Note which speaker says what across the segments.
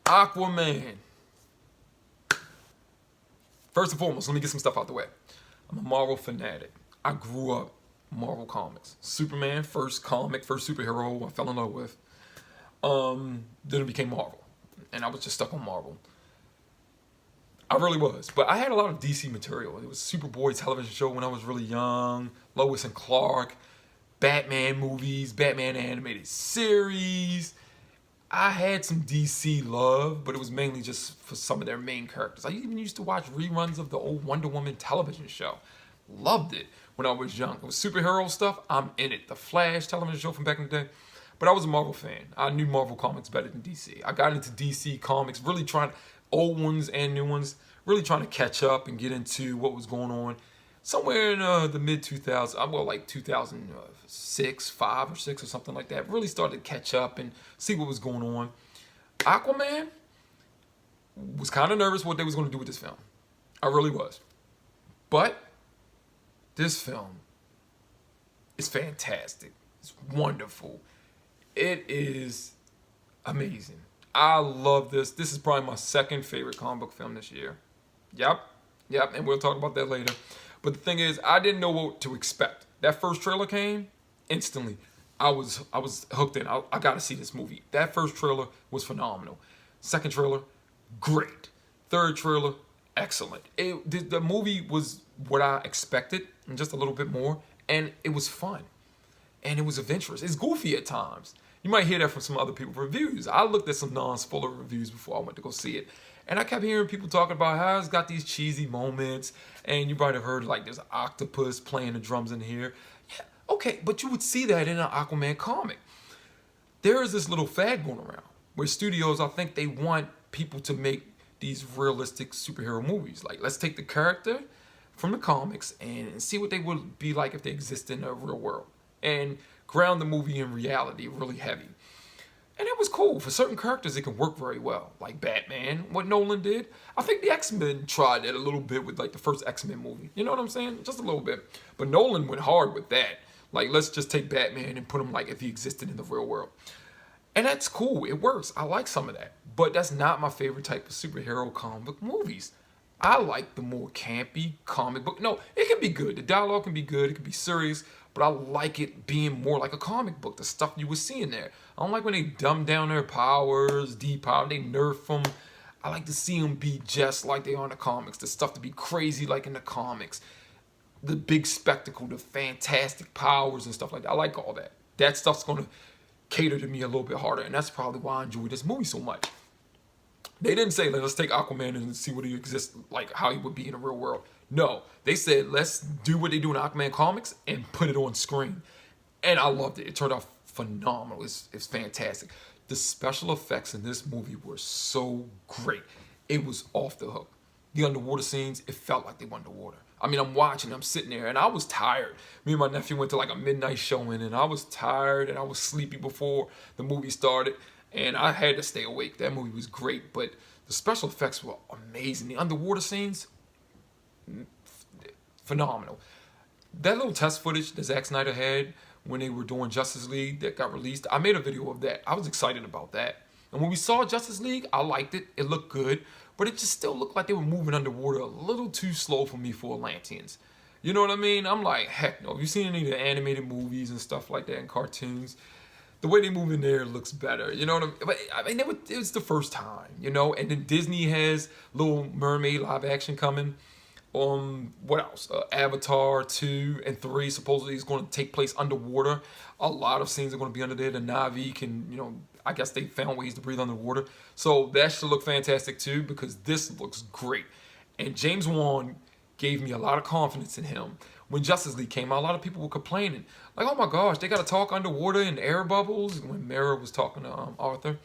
Speaker 1: Aquaman. First and foremost, let me get some stuff out the way. I'm a Marvel fanatic. I grew up Marvel comics. Superman, first comic, first superhero I fell in love with. Then it became Marvel. And I was just stuck on Marvel. I really was. But I had a lot of DC material. It was Superboy television show when I was really young. Lois and Clark. Batman movies. Batman animated series. I had some DC love, but it was mainly just for some of their main characters. I even used to watch reruns of the old Wonder Woman television show. Loved it when I was young. It was superhero stuff, I'm in it. The Flash television show from back in the day. But I was a Marvel fan. I knew Marvel comics better than DC. I got into DC comics, really trying, old ones and new ones, really trying to catch up and get into what was going on. Somewhere in the mid 2000s, well, like 2006, 5 or 6 or something like that. Really started to catch up and see what was going on. Aquaman was kind of nervous what they was going to do with this film. I really was. But this film is fantastic. It's wonderful. It is amazing. I love this. This is probably my second favorite comic book film this year. Yep, and we'll talk about that later. But the thing is, I didn't know what to expect. That first trailer came, instantly, I was hooked in. I got to see this movie. That first trailer was phenomenal. Second trailer, great. Third trailer, excellent. The movie was what I expected, and just a little bit more, and it was fun. And it was adventurous. It's goofy at times. You might hear that from some other people's reviews. I looked at some non-spoiler reviews before I went to go see it. And I kept hearing people talking about how it's got these cheesy moments. And you might have heard like there's an octopus playing the drums in here. Yeah, okay, but you would see that in an Aquaman comic. There is this little fad going around where studios, I think they want people to make these realistic superhero movies. Like, let's take the character from the comics and see what they would be like if they exist in the real world. And ground the movie in reality really heavy. And it was cool. For certain characters, it can work very well. Like Batman, what Nolan did. I think the X-Men tried that a little bit with like the first X-Men movie. You know what I'm saying? Just a little bit. But Nolan went hard with that. Like, let's just take Batman and put him like if he existed in the real world. And that's cool. It works. I like some of that. But that's not my favorite type of superhero comic book movies. I like the more campy comic book. No, it can be good. The dialogue can be good. It can be serious. But I like it being more like a comic book, the stuff you would see in there. I don't like when they dumb down their powers, depower, they nerf them. I like to see them be just like they are in the comics, the stuff to be crazy like in the comics. The big spectacle, the fantastic powers and stuff like that. I like all that. That stuff's going to cater to me a little bit harder, and that's probably why I enjoy this movie so much. They didn't say, let's take Aquaman and see what he exists, like how he would be in the real world. No, they said, let's do what they do in Aquaman comics and put it on screen. And I loved it. It turned out phenomenal. It's fantastic. The special effects in this movie were so great. It was off the hook. The underwater scenes, it felt like they were underwater. I mean, I'm watching, I'm sitting there, and I was tired. Me and my nephew went to like a midnight showing, and I was tired, and I was sleepy before the movie started, and I had to stay awake. That movie was great, but the special effects were amazing. The underwater scenes, phenomenal. That little test footage that Zack Snyder had when they were doing Justice League that got released, I made a video of that. I was excited about that. And when we saw Justice League, I liked it. It looked good. But it just still looked like they were moving underwater a little too slow for me for Atlanteans. You know what I mean? I'm like, heck no. Have you seen any of the animated movies and stuff like that and cartoons? The way they move in there looks better. You know what I mean? But I mean, it was the first time, you know? And then Disney has Little Mermaid live action coming. What else? Avatar 2 and 3 supposedly is going to take place underwater. A lot of scenes are going to be under there. The Na'vi can, you know, I guess they found ways to breathe underwater. So that should look fantastic too, because this looks great. And James Wan gave me a lot of confidence in him. When Justice League came out, a lot of people were complaining. Like, oh my gosh, they got to talk underwater in air bubbles. When Mera was talking to Arthur.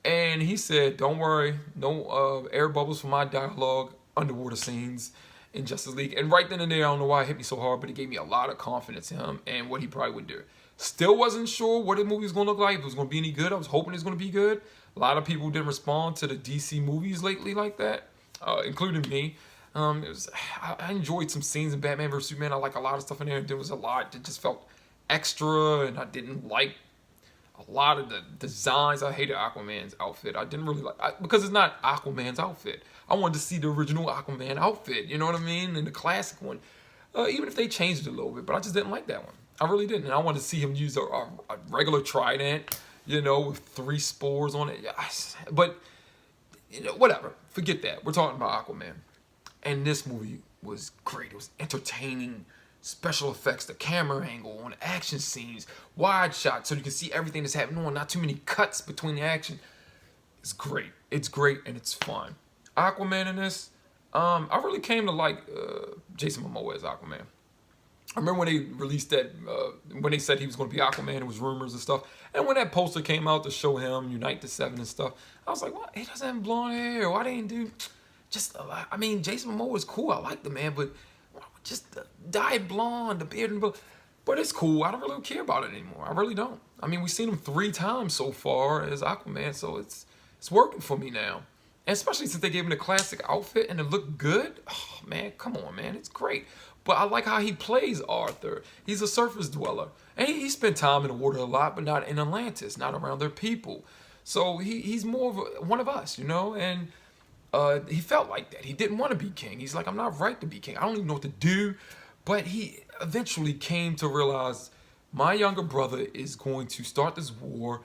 Speaker 1: And he said, don't worry, no air bubbles for my dialogue, underwater scenes in Justice League. And right then and there, I don't know why it hit me so hard, but it gave me a lot of confidence in him and what he probably would do. Still wasn't sure what the movie was going to look like, if it was going to be any good. I was hoping it was going to be good. A lot of people didn't respond to the DC movies lately like that, including me. I enjoyed some scenes in Batman vs. Superman. I like a lot of stuff in there. There was a lot that just felt extra, and I didn't like A lot of the designs, I hated Aquaman's outfit. I didn't really like, because it's not Aquaman's outfit. I wanted to see the original Aquaman outfit, you know what I mean? And the classic one. Even if they changed it a little bit, but I just didn't like that one. I really didn't. And I wanted to see him use a regular trident, you know, with 3 spores on it. But, you know, whatever. Forget that. We're talking about Aquaman. And this movie was great. It was entertaining. Special effects, the camera angle on action scenes, wide shots so you can see everything that's happening on, not too many cuts between the action. It's great. It's great and it's fun. Aquaman in this, I really came to like Jason Momoa as Aquaman. I remember when they released that, when they said he was going to be Aquaman, it was rumors and stuff. And when that poster came out to show him Unite the Seven and stuff, I was like, what? He doesn't have blonde hair. Why didn't he do just, I mean, Jason Momoa is cool. I like the man, but just dye blonde, the beard and but it's cool. I don't really care about it anymore. I really don't. I mean, we've seen him 3 times so far as Aquaman, so it's working for me now. And especially since they gave him the classic outfit and it looked good. Oh man, come on, man, it's great. But I like how he plays Arthur. He's a surface dweller, and he spent time in the water a lot, but not in Atlantis, not around their people. So he's more of one of us, you know, and. He felt like that. He didn't want to be king. He's like, I'm not right to be king. I don't even know what to do. But he eventually came to realize my younger brother is going to start this war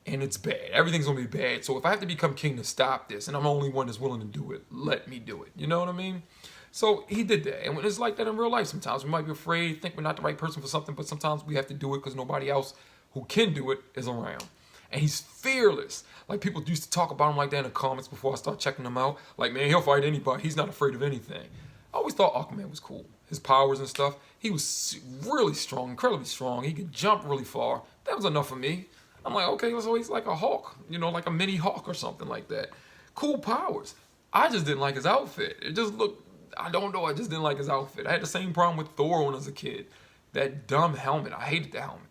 Speaker 1: and it's bad. Everything's going to be bad. So if I have to become king to stop this and I'm the only one that's willing to do it, let me do it. You know what I mean? So he did that. And it's like that in real life sometimes. We might be afraid, think we're not the right person for something, but sometimes we have to do it because nobody else who can do it is around. And he's fearless. Like, people used to talk about him like that in the comments before I start checking him out. Like, man, he'll fight anybody. He's not afraid of anything. I always thought Aquaman was cool. His powers and stuff. He was really strong, incredibly strong. He could jump really far. That was enough for me. I'm like, okay, so he's like a Hulk. You know, like a mini Hulk or something like that. Cool powers. I just didn't like his outfit. It just looked, I don't know, I just didn't like his outfit. I had the same problem with Thor when I was a kid. That dumb helmet. I hated the helmet.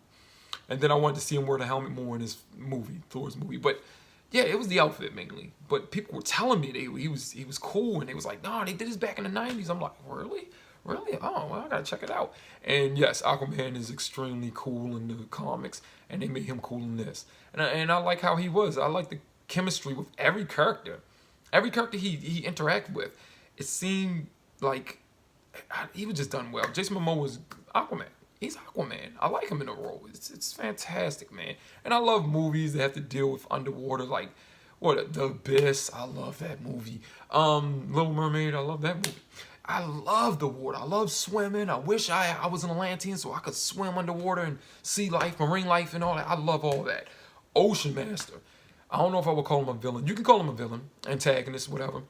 Speaker 1: And then I wanted to see him wear the helmet more in his movie, Thor's movie. But yeah, it was the outfit mainly. But people were telling me he was cool, and they was like, no, they did this back in the 90s. I'm like, really? Really? Oh, well, I gotta check it out. And yes, Aquaman is extremely cool in the comics, and they made him cool in this. And I like how he was. I like the chemistry with every character. Every character he interacted with, it seemed like he was just done well. Jason Momoa was Aquaman. He's Aquaman. I like him in the role. It's fantastic, man. And I love movies that have to deal with underwater, like The Abyss. I love that movie. Little Mermaid. I love that movie. I love the water. I love swimming. I wish I was an Atlantean so I could swim underwater and sea life, marine life, and all that. I love all that. Ocean Master. I don't know if I would call him a villain. You can call him a villain, antagonist, whatever.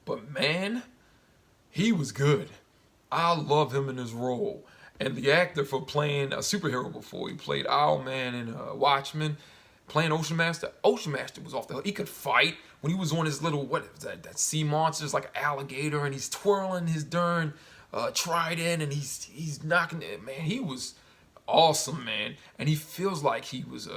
Speaker 1: But man, he was good. I love him in his role. And the actor for playing a superhero before, he played Owlman in Watchmen, playing Ocean Master. Ocean Master was off the hook. He could fight when he was on his little, what is that sea monster, it's like an alligator, and he's twirling his darn trident, and he's knocking it. Man, he was awesome, man. And he feels like he was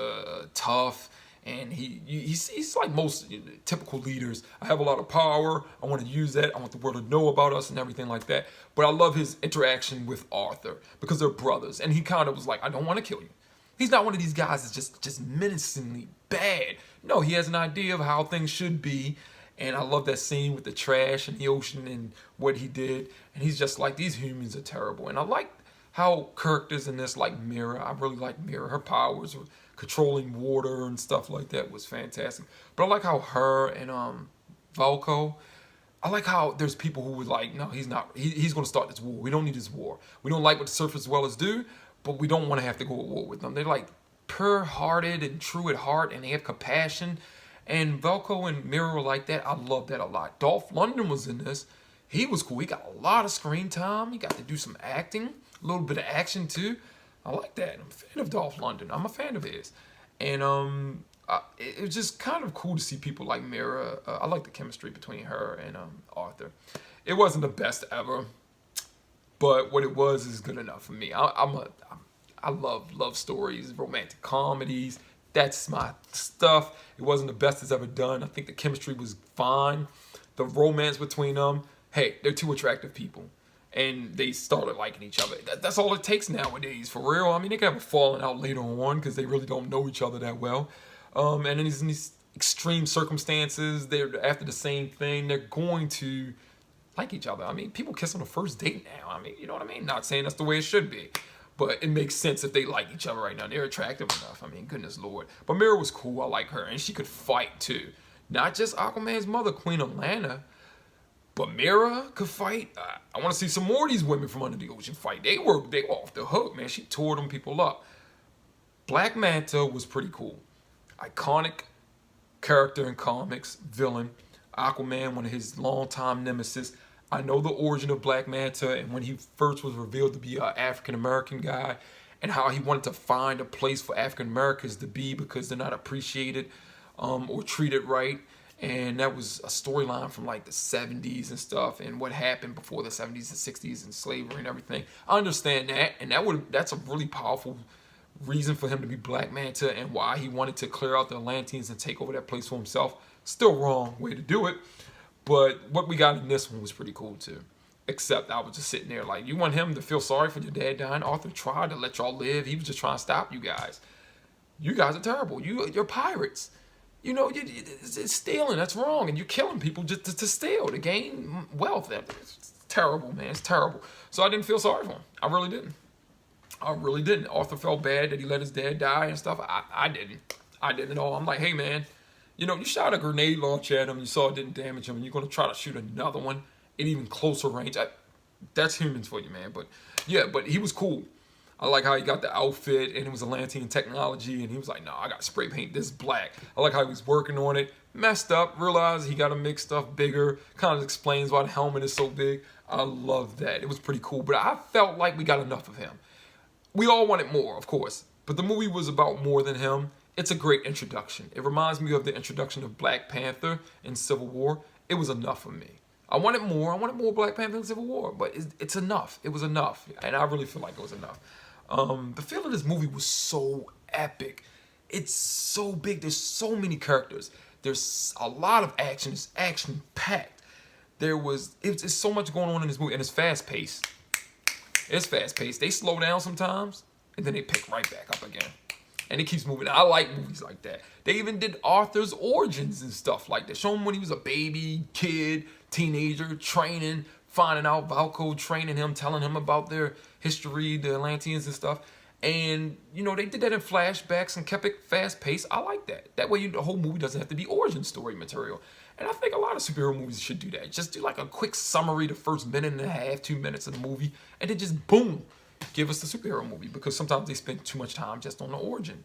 Speaker 1: tough. And he's like most typical leaders. I have a lot of power. I want to use that. I want the world to know about us and everything like that. But I love his interaction with Arthur because they're brothers. And he kind of was like, I don't want to kill you. He's not one of these guys that's just menacingly bad. No, he has an idea of how things should be. And I love that scene with the trash in the ocean and what he did. And he's just like, these humans are terrible. And I like how characters in this, like Mira, I really like Mira. Her powers were controlling water and stuff like that was fantastic. But I like how her and Valko, I like how there's people who would like, no, he's not. He's going to start this war. We don't need this war. We don't like what the surface dwellers do, but we don't want to have to go at war with them. They're like pure-hearted and true at heart, and they have compassion. And Valko and Mira were like that. I love that a lot. Dolph Lundgren was in this. He was cool. He got a lot of screen time. He got to do some acting, a little bit of action too. I like that. I'm a fan of Dolph Lundgren. I'm a fan of his. And it was just kind of cool to see people like Mira. I like the chemistry between her and Arthur. It wasn't the best ever, but what it was is good enough for me. I love love stories, romantic comedies. That's my stuff. It wasn't the best it's ever done. I think the chemistry was fine. The romance between them, hey, they're two attractive people. and they started liking each other. That's all it takes nowadays, for real. I mean, they can have a falling out later on because they really don't know each other that well. And then in these extreme circumstances, they're after the same thing, they're going to like each other. I mean, people kiss on the first date now. I mean, you know what I mean? Not saying that's the way it should be, but it makes sense if they like each other right now. They're attractive enough. I mean, goodness Lord. But Mira was cool. I like her, and she could fight too. Not just Aquaman's mother, Queen Alana, but Mira could fight. I want to see some more of these women from under the ocean fight. They were off the hook, man. She tore them people up. Black Manta was pretty cool. Iconic character in comics, villain. Aquaman, one of his longtime nemesis. I know the origin of Black Manta and when he first was revealed to be an African-American guy and how he wanted to find a place for African-Americans to be because they're not appreciated or treated right. And that was a storyline from like the 70s and stuff, and what happened before the 70s and 60s and slavery and everything. I understand that, and that's a really powerful reason for him to be Black Manta and why he wanted to clear out the Atlanteans and take over that place for himself. Still wrong way to do it, but what we got in this one was pretty cool too. Except I was just sitting there like, you want him to feel sorry for your dad dying? Arthur tried to let y'all live. He was just trying to stop you guys. You guys are terrible. You're pirates. You know, it's stealing. That's wrong. And you're killing people just to steal, to gain wealth. It's terrible, man. It's terrible. So I didn't feel sorry for him. I really didn't. I really didn't. Arthur felt bad that he let his dad die and stuff. I didn't. I didn't at all. I'm like, hey, man, you know, you shot a grenade launch at him. You saw it didn't damage him. And you're going to try to shoot another one in even closer range. That's humans for you, man. But, yeah, but he was cool. I like how he got the outfit, and it was Atlantean technology, and he was like, no, I got to spray paint this black. I like how he was working on it, messed up, realized he got to make stuff bigger, kind of explains why the helmet is so big. I love that. It was pretty cool, but I felt like we got enough of him. We all wanted more, of course, but the movie was about more than him. It's a great introduction. It reminds me of the introduction of Black Panther in Civil War. It was enough for me. I wanted more. I wanted more Black Panther in Civil War, but it's enough. It was enough, and I really feel like it was enough. The feel of this movie was so epic. It's so big. There's so many characters. There's a lot of action. It's action-packed. It's so much going on in this movie, and it's fast-paced. It's fast-paced. They slow down sometimes, and then they pick right back up again. And it keeps moving. I like movies like that. They even did Arthur's origins and stuff like that. Show him when he was a baby, kid, teenager, training, finding out Valko, training him, telling him about their history, the Atlanteans and stuff. And, you know, they did that in flashbacks and kept it fast-paced. I like that. That way the whole movie doesn't have to be origin story material. And I think a lot of superhero movies should do that. Just do like a quick summary the first minute and a half, 2 minutes of the movie, and then just boom, give us the superhero movie, because sometimes they spend too much time just on the origin.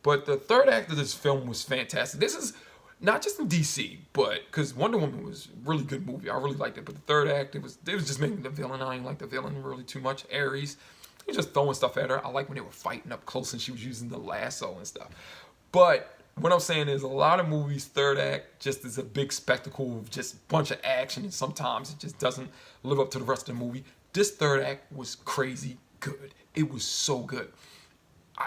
Speaker 1: But the third act of this film was fantastic. This is not just in DC, but because Wonder Woman was a really good movie. I really liked it. But the third act, it was just making the villain. I didn't like the villain really too much. Ares, he was just throwing stuff at her. I like when they were fighting up close and she was using the lasso and stuff. But what I'm saying is a lot of movies, third act just is a big spectacle of just a bunch of action, and sometimes it just doesn't live up to the rest of the movie. This third act was crazy good. It was so good.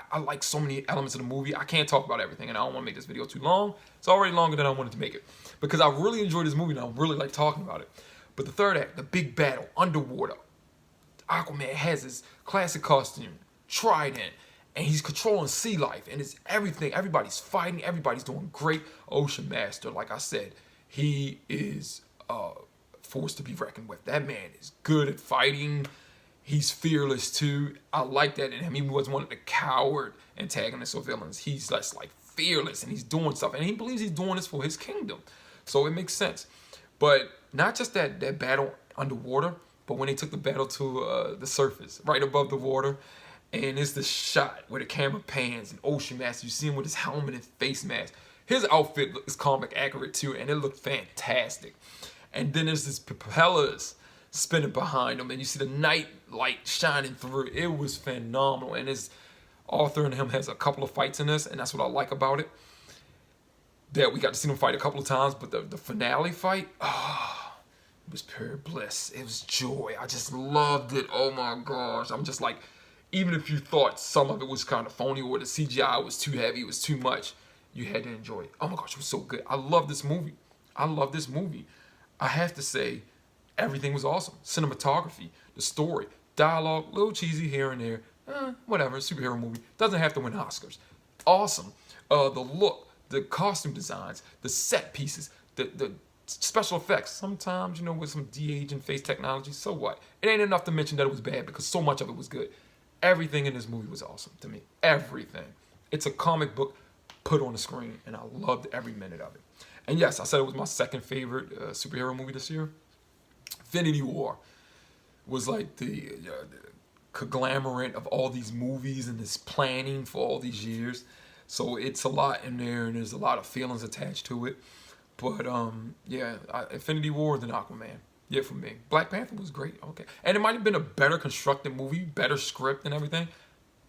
Speaker 1: I like so many elements of the movie. I can't talk about everything, and I don't want to make this video too long. It's already longer than I wanted to make it, because I really enjoyed this movie, and I really like talking about it. But the third act, the big battle, underwater. Aquaman has his classic costume, trident, and he's controlling sea life, and it's everything. Everybody's fighting. Everybody's doing great. Ocean Master, like I said, he is a force to be reckoned with. That man is good at fighting. He's fearless too. I like that in him. He was one of the coward antagonists or villains. He's just like fearless, and he's doing stuff, and he believes he's doing this for his kingdom. So it makes sense. But not just that battle underwater, but when they took the battle to the surface, right above the water, and it's the shot where the camera pans and Ocean Master, you see him with his helmet and face mask. His outfit is comic accurate too, and it looked fantastic. And then there's this propellers spinning behind him, and you see the night light shining through. It was phenomenal, and Arthur and him has a couple of fights in this, and that's what I like about it. That we got to see them fight a couple of times, but the finale fight, it was pure bliss. It was joy. I just loved it. Oh my gosh. I'm just like, even if you thought some of it was kind of phony or the CGI was too heavy, it was too much, you had to enjoy it. Oh my gosh, it was so good. I love this movie. I love this movie. I have to say, everything was awesome. Cinematography, the story, dialogue, a little cheesy here and there. Whatever, superhero movie. Doesn't have to win Oscars. Awesome. The look, the costume designs, the set pieces, the special effects. Sometimes, you know, with some de-aging face technology, so what? It ain't enough to mention that it was bad because so much of it was good. Everything in this movie was awesome to me. Everything. It's a comic book put on the screen, and I loved every minute of it. And yes, I said it was my second favorite superhero movie this year. Infinity War was like the conglomerate of all these movies and this planning for all these years. So it's a lot in there, and there's a lot of feelings attached to it. But yeah, Infinity War than Aquaman. Yeah, for me. Black Panther was great. Okay. And it might have been a better constructed movie, better script and everything.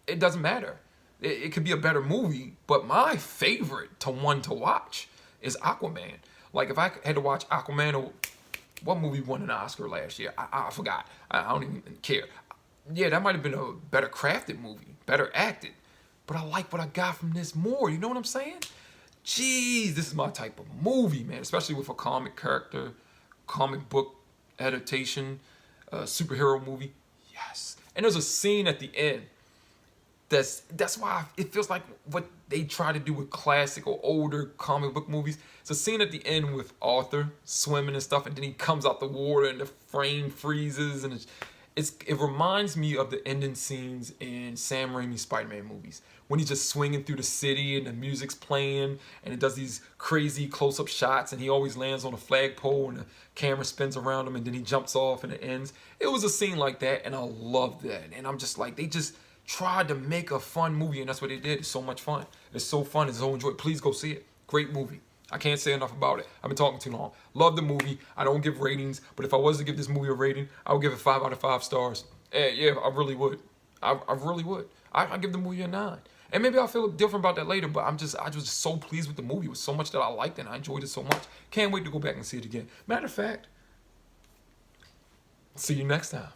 Speaker 1: It doesn't matter. It could be a better movie, but my favorite to watch is Aquaman. Like, if I had to watch Aquaman, what movie won an Oscar last year? I forgot. I don't even care. Yeah, that might have been a better crafted movie, better acted. But I like what I got from this more. You know what I'm saying? Jeez, this is my type of movie, man. Especially with a comic character, comic book adaptation, superhero movie. Yes. And there's a scene at the end that's why it feels like what they try to do with classic or older comic book movies. It's a scene at the end with Arthur swimming and stuff, and then he comes out the water and the frame freezes, and it reminds me of the ending scenes in Sam Raimi's Spider-Man movies when he's just swinging through the city and the music's playing and it does these crazy close-up shots, and he always lands on a flagpole and the camera spins around him and then he jumps off and it ends. It was a scene like that, and I loved that. And I'm just like, they just tried to make a fun movie, and that's what they did. It's so much fun. It's so fun. It's so enjoyable. Please go see it. Great movie. I can't say enough about it. I've been talking too long. Love the movie. I don't give ratings, but if I was to give this movie a rating, I would give it 5 out of 5 stars. Yeah, I really would. I really would. I give the movie a 9. And maybe I'll feel different about that later, but I was so pleased with the movie. It was so much that I liked it, and I enjoyed it so much. Can't wait to go back and see it again. Matter of fact, see you next time.